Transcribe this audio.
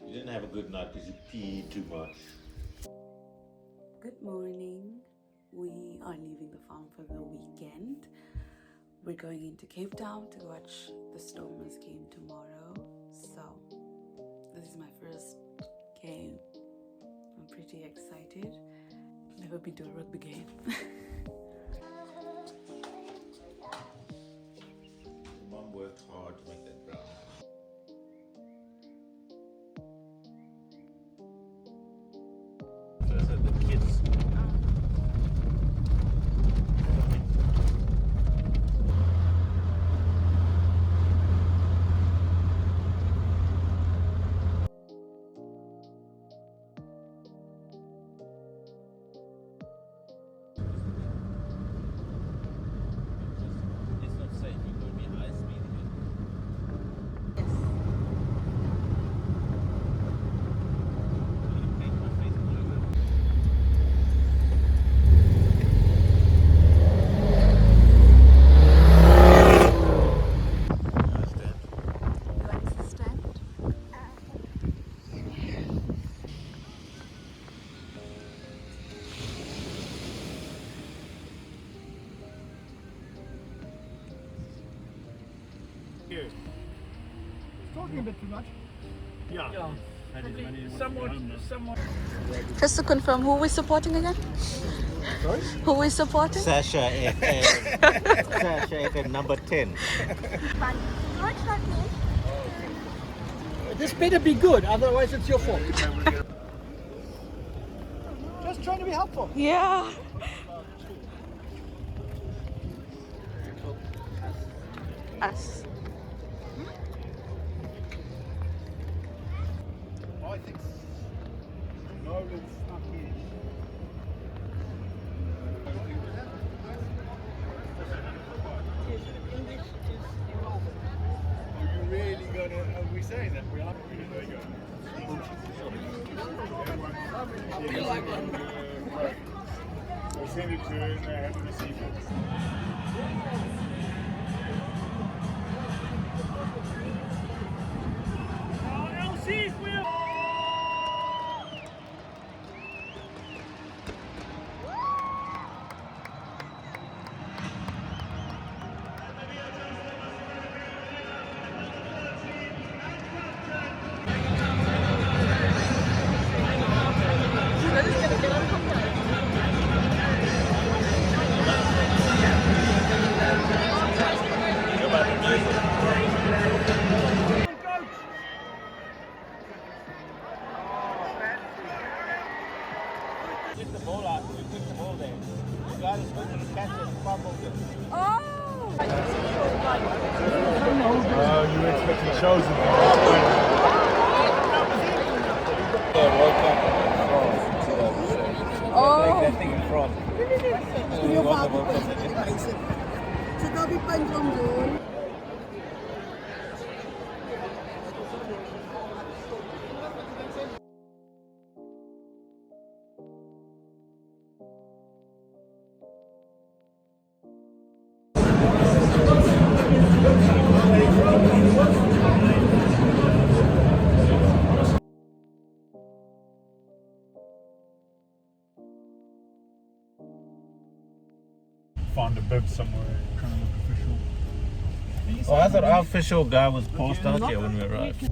You didn't have a good night because you peed too much. Good morning. We are leaving the farm for the weekend. We're going into Cape Town to watch the Stormers game tomorrow. So, this is my first game. I'm pretty excited. Never been to a rugby game. Mom worked hard to make that brown. So the kids. It's not safe. It will be high speed again. It's talking a bit too much. Yeah. Somewhat. Just to confirm, who are we supporting again? Sorry? Who are we supporting? Sasha FM. Sasha FM number 10. This better be good, otherwise it's your fault. Just trying to be helpful. Yeah. Us. I think no, it's not here. English is irrelevant. Are you really gonna? Are we saying that? We are really going to We'll send it to her and they haven't received it. Pick the ball out. You pick the ball there. The guy is going to catch it, fumbled it. You were expecting shows of World Cup in France. Like that thing in France. We won the World Cup. So they'll be playing London. Found a bib somewhere, trying to look official. Oh, I thought our official guy was posted out here when we arrived.